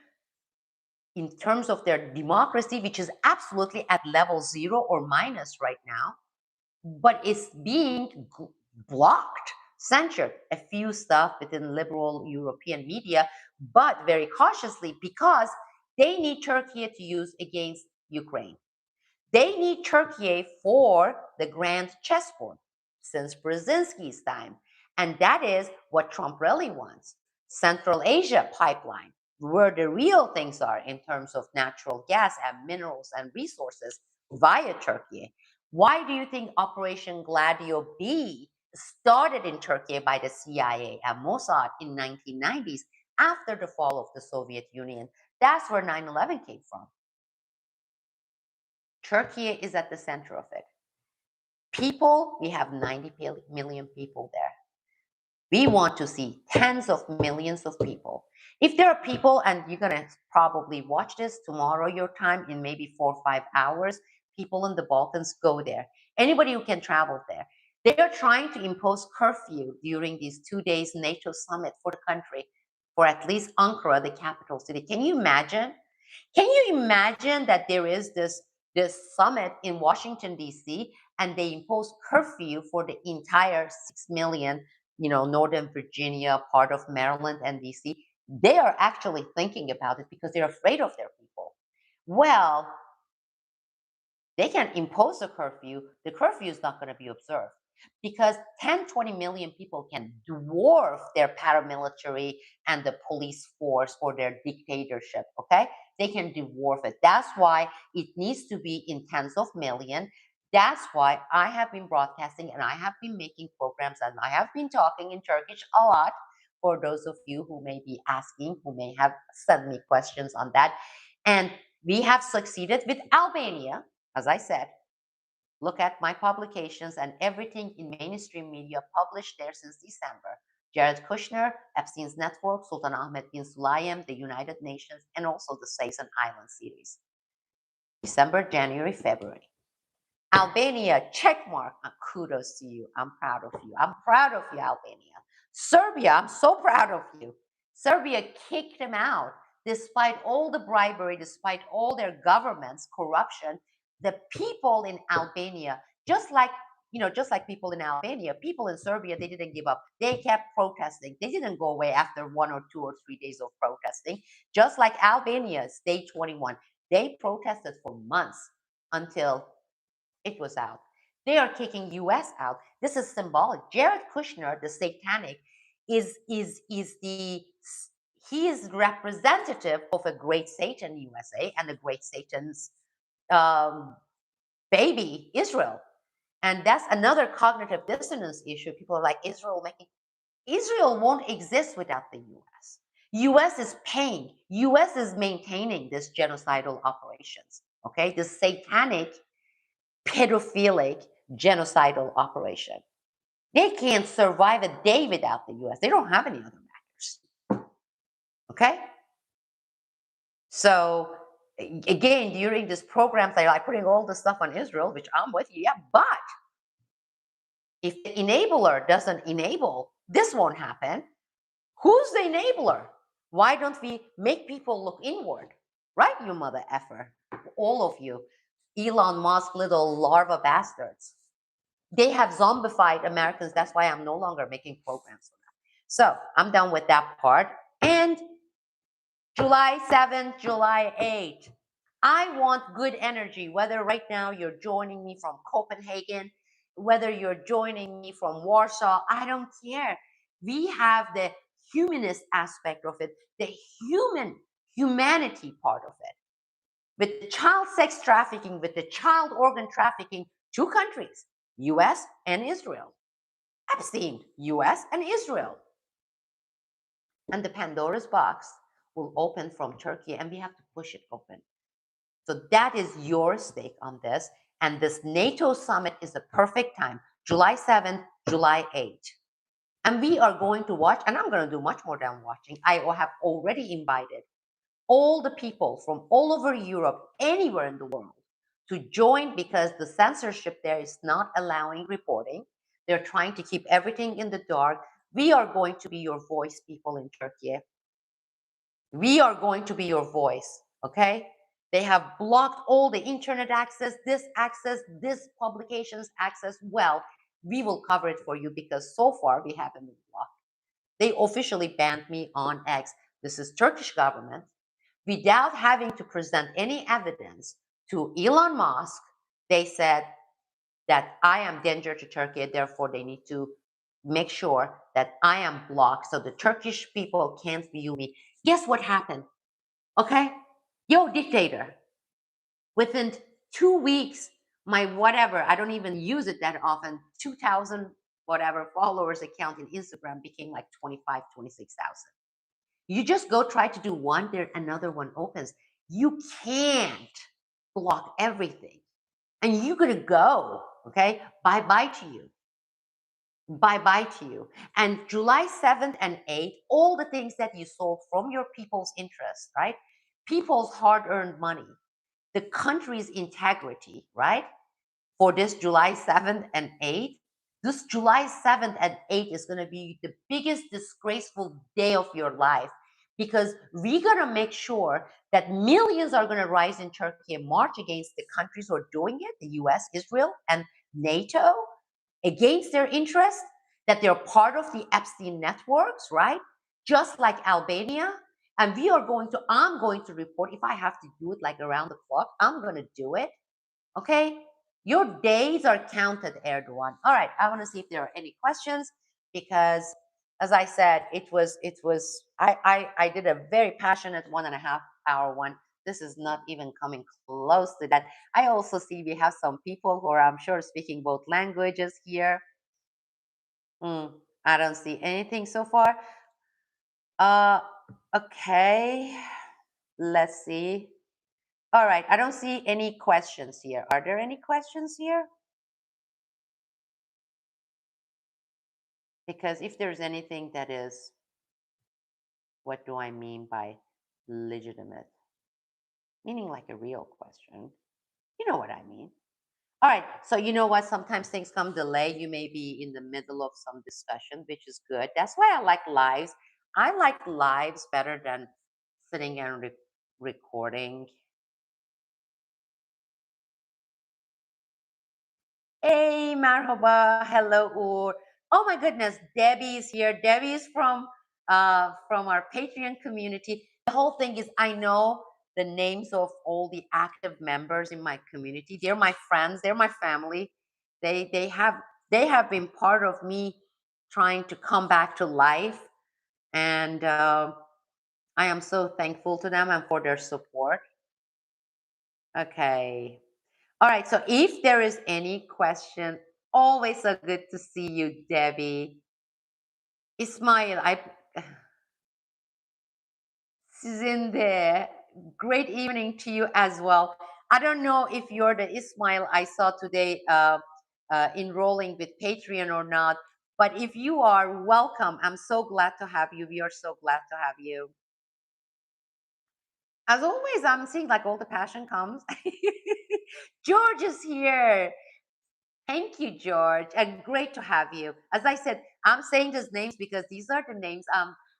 in terms of their democracy, which is absolutely at level 0 or minus right now, but it's being blocked, censored. A few stuff within liberal European media, but very cautiously because they need Turkey to use against Ukraine. They need Turkey for the grand chessboard since Brzezinski's time. And that is what Trump really wants. Central Asia pipeline, where the real things are in terms of natural gas and minerals and resources via Turkey. Why do you think Operation Gladio B started in Turkey by the CIA and Mossad in 1990s after the fall of the Soviet Union? That's where 9/11 came from. Turkey is at the center of it. People, we have 90 million people there. We want to see tens of millions of people. If there are people, and you're going to probably watch this tomorrow, your time, in maybe 4 or 5 hours, people in the Balkans, go there. Anybody who can travel there. They are trying to impose curfew during these 2 days NATO summit for the country, for at least Ankara, the capital city. Can you imagine? Can you imagine that there is this summit in Washington D.C. and they impose curfew for the entire 6 million, Northern Virginia, part of Maryland and D.C. They are actually thinking about it because they're afraid of their people. Well, they can impose a curfew. The curfew is not going to be observed because 10, 20 million people can dwarf their paramilitary and the police force or their dictatorship, okay? They can dwarf it. That's why it needs to be in tens of millions. That's why I have been broadcasting and I have been making programs and I have been talking in Turkish a lot for those of you who may be asking, who may have sent me questions on that. And we have succeeded with Albania, as I said. Look at my publications and everything in mainstream media published there since December. Jared Kushner, Epstein's Network, Sultan Ahmed bin Sulayem, the United Nations, and also the Seyzen Island series. December, January, February. Albania, check mark. Kudos to you. I'm proud of you. I'm proud of you, Albania. Serbia, I'm so proud of you. Serbia kicked them out despite all the bribery, despite all their government's corruption. The people in Albania, just like people in Albania, people in Serbia, they didn't give up. They kept protesting. They didn't go away after 1 or 2 or 3 days of protesting. Just like Albania's Day 21, they protested for months until it was out. They are kicking US out. This is symbolic. Jared Kushner, the satanic, is the he is representative of a great Satan USA and a great Satan's um, baby Israel. And that's another cognitive dissonance issue. People are like, Israel won't exist without the US. US is paying. US is maintaining this genocidal operations. Okay, this satanic pedophilic genocidal operation. They can't survive a day without the US. They don't have any other backers. Okay? So, again, during this program, they're like putting all the stuff on Israel, which I'm with you, yeah, but if the enabler doesn't enable, this won't happen. Who's the enabler? Why don't we make people look inward? Right, you mother effer? All of you. Elon Musk, little larva bastards. They have zombified Americans. That's why I'm no longer making programs for them. So I'm done with that part. And July 7th, July 8th, I want good energy, whether right now you're joining me from Copenhagen, whether you're joining me from Warsaw, I don't care. We have the humanist aspect of it, the humanity part of it. With the child sex trafficking, with the child organ trafficking, 2 countries, US and Israel. Epstein, US and Israel. And the Pandora's box will open from Turkey and we have to push it open. So that is your stake on this. And this NATO summit is the perfect time, July 7th, July 8th. And we are going to watch, and I'm going to do much more than watching. I have already invited all the people from all over Europe, anywhere in the world, to join because the censorship there is not allowing reporting. They're trying to keep everything in the dark. We are going to be your voice, people in Turkey. We are going to be your voice. Okay? They have blocked all the internet access, this publications access. Well, we will cover it for you because so far we haven't been blocked. They officially banned me on X. This is Turkish government. Without having to present any evidence to Elon Musk, they said that I am danger to Turkey, therefore they need to make sure that I am blocked so the Turkish people can't view me. Guess what happened? Okay? Yo, dictator. Within 2 weeks, my whatever, I don't even use it that often, 2,000 whatever followers account in Instagram became like 25, 26,000. You just go try to do one, there another one opens. You can't block everything. And you're gonna go, okay? Bye-bye to you. Bye-bye to you. And July 7th and 8th, all the things that you sold from your people's interest, right? People's hard-earned money, the country's integrity, right? For this July 7th and 8th, this July 7th and 8th is going to be the biggest disgraceful day of your life because we're going to make sure that millions are going to rise in Turkey and march against the countries who are doing it, the US, Israel, and NATO, against their interest, that they're part of the Epstein networks, right? Just like Albania. And I'm going to report, if I have to do it like around the clock, I'm going to do it. Okay? Your days are counted, Erdogan. All right, I want to see if there are any questions because, as I said, I did a very passionate 1.5 hour one. This is not even coming close to that. I also see we have some people who are, I'm sure, speaking both languages here. I don't see anything so far. Uh, okay, let's see. All right, I don't see any questions here. Are there any questions here? Because if there's anything that is, what do I mean by legitimate? Meaning like a real question. You know what I mean. All right, so you know what? Sometimes things come delayed. You may be in the middle of some discussion, which is good. That's why I like lives. I like lives better than sitting and recording. Hey, marhaba, hello, Ur. Oh my goodness, Debbie is here. Debbie is from our Patreon community. The whole thing is, I know the names of all the active members in my community. They're my friends. They're my family. They have been part of me trying to come back to life, and I am so thankful to them and for their support. Okay. All right, so if there is any question, always so good to see you, Debbie. Ismail, sizin de. Great evening to you as well. I don't know if you're the Ismail I saw today enrolling with Patreon or not, but if you are, welcome. I'm so glad to have you. We are so glad to have you. As always, I'm seeing like all the passion comes. George is here. Thank you, George. And great to have you. As I said, I'm saying these names because these are the names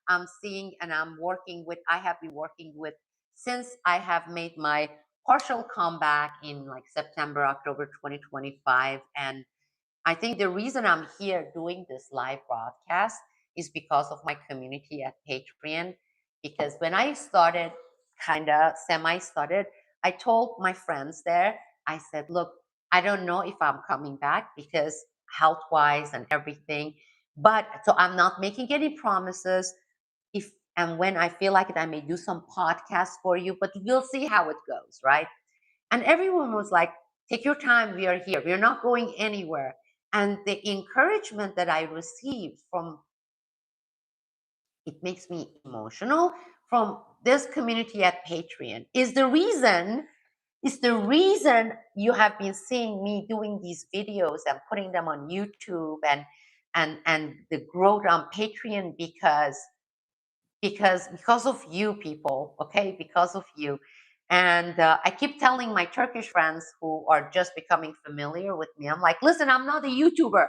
I'm seeing and I'm working with. I have been working with since I have made my partial comeback in like September, October 2025. And I think the reason I'm here doing this live broadcast is because of my community at Patreon. Because when I started, kind of semi started, I told my friends there, I said, look, I don't know if I'm coming back because health wise and everything. But so I'm not making any promises. If and when I feel like it, I may do some podcasts for you, but we'll see how it goes, right? And everyone was like, take your time, we are here, we're not going anywhere. And the encouragement that I received from it makes me emotional from this community at Patreon is the reason you have been seeing me doing these videos and putting them on YouTube and the growth on Patreon because of you people, okay, because of you. And I keep telling my Turkish friends who are just becoming familiar with me, I'm like, listen, I'm not a YouTuber.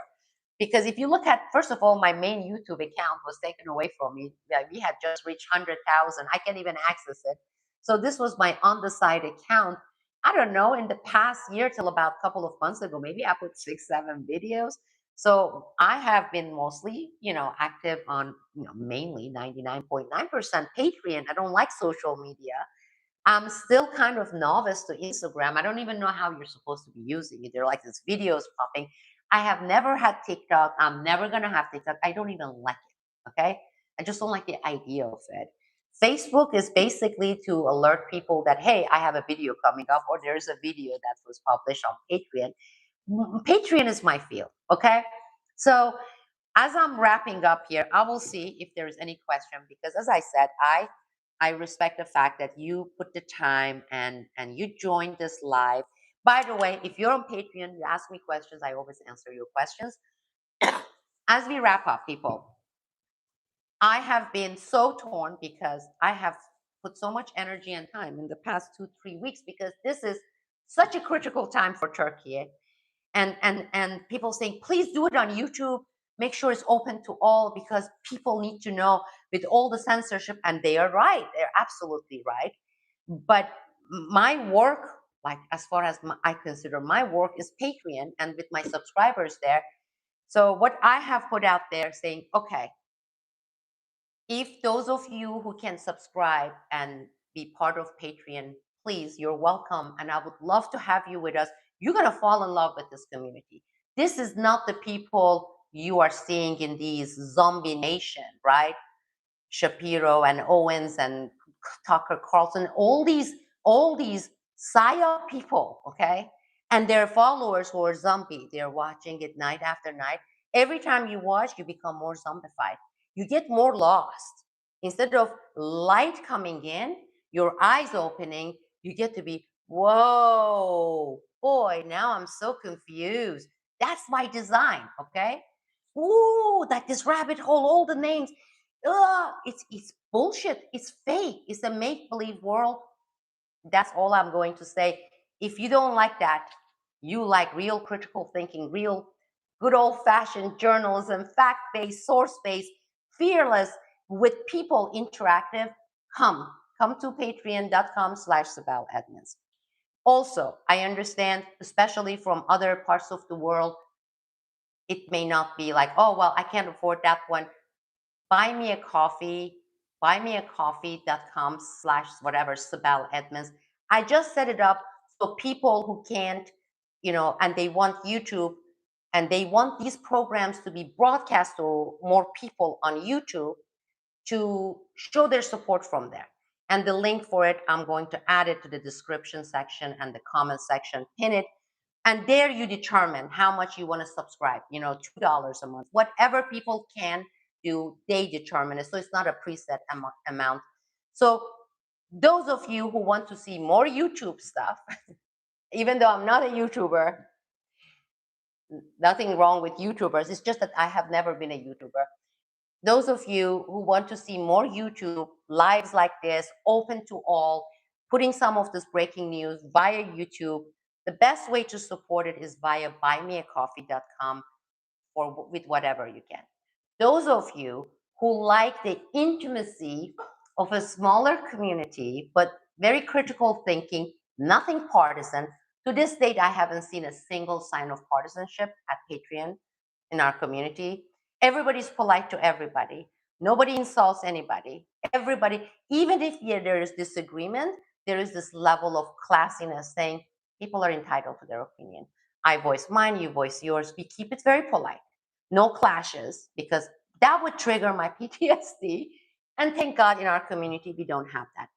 Because if you look at, first of all, my main YouTube account was taken away from me. Yeah, we had just reached 100,000. I can't even access it. So this was my on the side account. I don't know, in the past year till about a couple of months ago, maybe I put 6, 7 videos. So I have been mostly, active on, mainly 99.9% Patreon. I don't like social media. I'm still kind of novice to Instagram. I don't even know how you're supposed to be using it. There are like these videos popping. I have never had TikTok. I'm never gonna have TikTok. I don't even like it. Okay. I just don't like the idea of it. Facebook is basically to alert people that, hey, I have a video coming up, or there's a video that was published on Patreon. Patreon is my field. Okay. So as I'm wrapping up here, I will see if there's any question, because as I said, I respect the fact that you put the time and you joined this live. By the way, if you're on Patreon, you ask me questions, I always answer your questions. As we wrap up, people, I have been so torn because I have put so much energy and time in the past 2, 3 weeks, because this is such a critical time for Turkey, and people saying, please do it on YouTube, make sure it's open to all, because people need to know with all the censorship. And they are right, they're absolutely right. But my work, like as far as I consider my work, is Patreon, and with my subscribers there. So what I have put out there saying, okay, if those of you who can subscribe and be part of Patreon, please, you're welcome. And I would love to have you with us. You're going to fall in love with this community. This is not the people you are seeing in these zombie nation, right? Shapiro and Owens and Tucker Carlson, all these psyop people, okay? And their followers who are zombie, they're watching it night after night. Every time you watch, you become more zombified. You get more lost. Instead of light coming in, your eyes opening, you get to be, whoa, boy, now I'm so confused. That's my design, okay? Ooh, like this rabbit hole, all the names. Ugh, it's bullshit. It's fake. It's a make believe world. That's all I'm going to say. If you don't like that, you like real critical thinking, real good old fashioned journalism, fact based, source based, fearless, with people interactive. Come to patreon.com/Sibel Edmonds. Also, I understand, especially from other parts of the world, it may not be like, oh, well, I can't afford that one. Buy me a coffee, buymeacoffee.com/whatever, Sibel Edmonds. I just set it up so people who can't, and they want YouTube, and they want these programs to be broadcast to more people on YouTube, to show their support from there. And the link for it, I'm going to add it to the description section and the comment section, pin it. And there you determine how much you want to subscribe, $2 a month, whatever people can do, they determine it. So it's not a preset amount. So those of you who want to see more YouTube stuff, even though I'm not a YouTuber, nothing wrong with YouTubers, it's just that I have never been a YouTuber. Those of you who want to see more YouTube lives like this, open to all, putting some of this breaking news via YouTube, the best way to support it is via buymeacoffee.com, or with whatever you can. Those of you who like the intimacy of a smaller community, but very critical thinking, nothing partisan. To this date, I haven't seen a single sign of partisanship at Patreon in our community. Everybody's polite to everybody. Nobody insults anybody. Everybody, even if there is disagreement, there is this level of classiness saying people are entitled to their opinion. I voice mine, you voice yours. We keep it very polite. No clashes, because that would trigger my PTSD. And thank God in our community, we don't have that.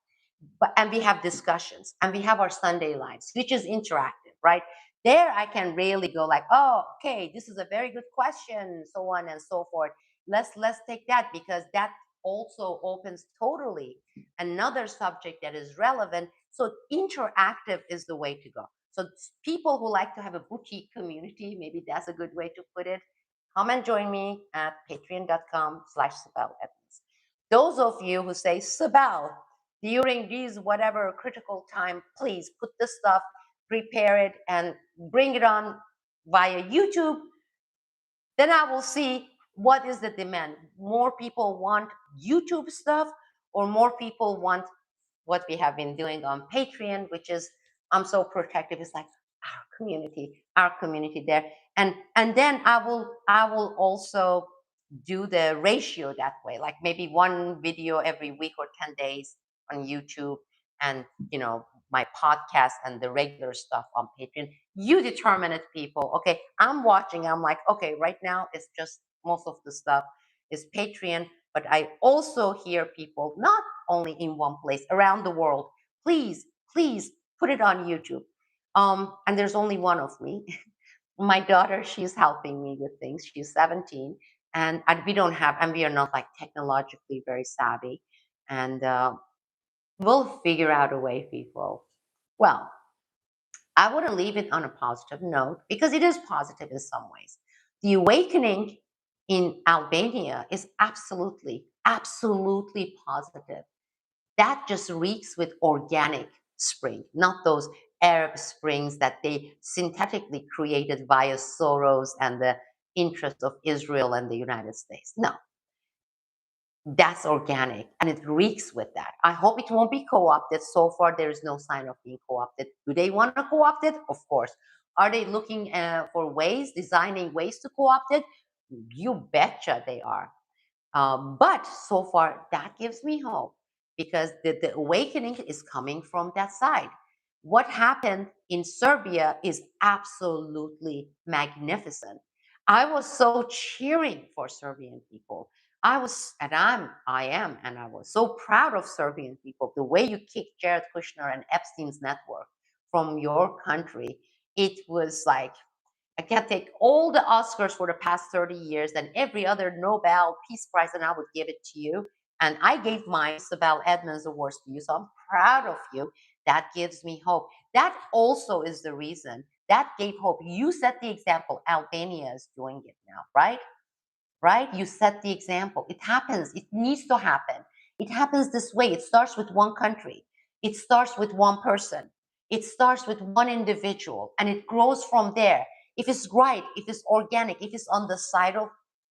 And we have discussions, and we have our Sunday lives, which is interactive, right? There I can really go like, oh, okay, this is a very good question, so on and so forth. Let's take that, because that also opens totally another subject that is relevant. So interactive is the way to go. So people who like to have a boutique community, maybe that's a good way to put it, come and join me at patreon.com/Sibel Evans. Those of you who say, Sibel, during these whatever critical time, please put the stuff, prepare it, and bring it on via YouTube. Then I will see what is the demand. More people want YouTube stuff, or more people want what we have been doing on Patreon, which is I'm so protective. It's like our community there, and then I will also do the ratio that way, like maybe one video every week or 10 days on YouTube, and my podcast and the regular stuff on Patreon. You determine it, people. Okay, I'm watching. I'm like, okay, right now it's just most of the stuff is Patreon, but I also hear people not only in one place around the world. Please, please put it on YouTube. And there's only one of me. My daughter, she's helping me with things. She's 17, and we don't have, and we are not like technologically very savvy. And we'll figure out a way, people. Well, I wouldn't leave it on a positive note because it is positive in some ways. The awakening in Albania is absolutely, absolutely positive. That just reeks with organic spring, not those Arab springs that they synthetically created via Soros and the interest of Israel and the United States. No, that's organic and it reeks with that. I hope it won't be co-opted. So far, there is no sign of being co-opted. Do they want to co-opt it? Of course. Are they looking for ways, designing ways to co-opt it? You betcha they are. But so far, that gives me hope because the awakening is coming from that side. What happened in Serbia is absolutely magnificent. I was so cheering for Serbian people. I am, and I was so proud of Serbian people. The way you kicked Jared Kushner and Epstein's network from your country, it was like I can take all the Oscars for the past 30 years and every other Nobel Peace Prize, and I would give it to you. And I gave my Sibel Edmonds Awards to you, so I'm proud of you. That gives me hope. That also is the reason that gave hope. You set the example. Albania is doing it now, right? Right? You set the example. It happens. It needs to happen. It happens this way. It starts with one country. It starts with one person. It starts with one individual and it grows from there. If it's right, if it's organic, if it's on the side of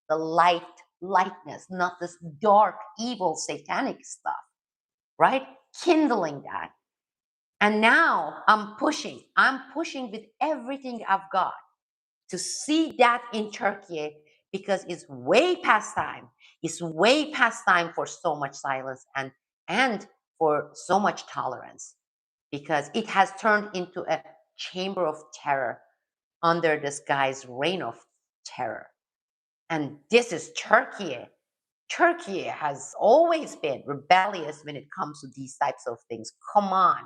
the lightness, not this dark, evil, satanic stuff, right? Kindling that. And now I'm pushing with everything I've got to see that in Turkey because it's way past time. It's way past time for so much silence and for so much tolerance because it has turned into a chamber of terror under this guy's reign of terror. And this is Turkey. Turkey has always been rebellious when it comes to these types of things. Come on.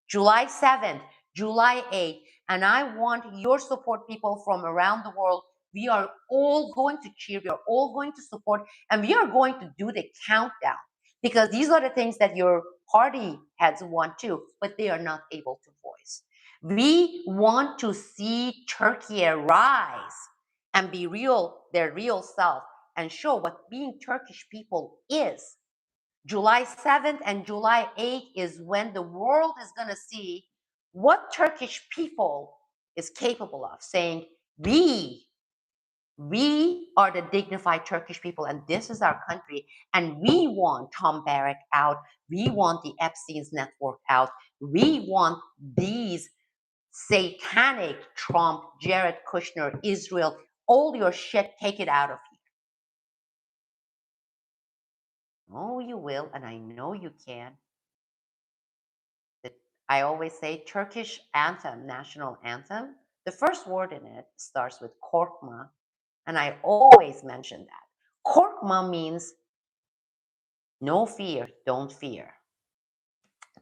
July 7th, July 8th, and I want your support, people from around the world. We are all going to cheer, we are all going to support, and we are going to do the countdown because these are the things that your party heads want too, but they are not able to voice. We want to see Turkey rise and be real, their real self, and show what being Turkish people is. July 7th and July 8th is when the world is going to see what Turkish people is capable of, saying, we are the dignified Turkish people, and this is our country, and we want Tom Barrack out. We want the Epstein's network out. We want these satanic Trump, Jared Kushner, Israel, all your shit, take it out of here. Oh, you will, and I know you can. I always say Turkish anthem, national anthem. The first word in it starts with korkma, and I always mention that. Korkma means no fear, don't fear.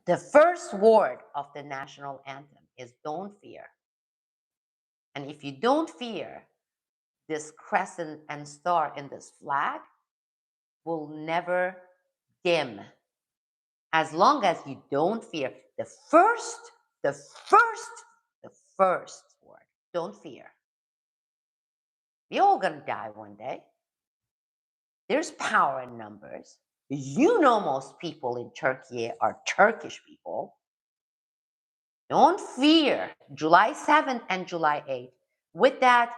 The first word of the national anthem is don't fear. And if you don't fear, this crescent and star in this flag will never dim. As long as you don't fear. The first, the first, the first word, don't fear. We're all gonna die one day. There's power in numbers. You know most people in Turkey are Turkish people. Don't fear. July 7th and July 8th. With that,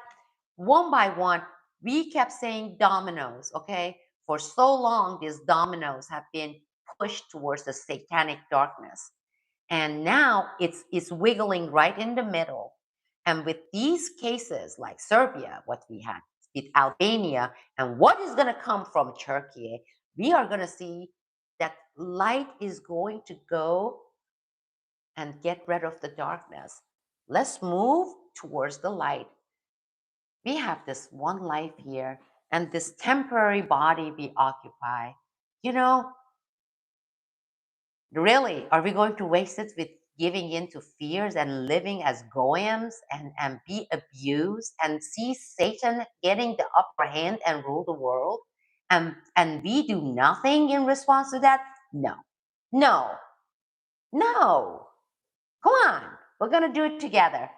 one by one, we kept saying dominoes, okay? For so long, these dominoes have been pushed towards the satanic darkness. And now it's wiggling right in the middle. And with these cases like Serbia, what we had with Albania, and what is going to come from Turkey, we are going to see that light is going to go and get rid of the darkness. Let's move towards the light. We have this one life here and this temporary body we occupy. You know, really, are we going to waste it with giving in to fears and living as goyams and be abused and see Satan getting the upper hand and rule the world? And we do nothing in response to that? No. No. No. Come on. We're going to do it together.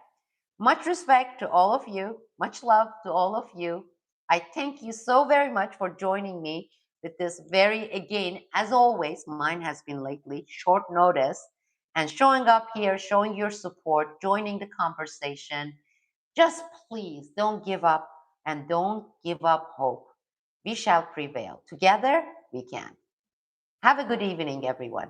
Much respect to all of you. Much love to all of you. I thank you so very much for joining me with this very, again, as always, mine has been lately, short notice, and showing up here, showing your support, joining the conversation. Just please don't give up and don't give up hope. We shall prevail. Together, we can. Have a good evening, everyone.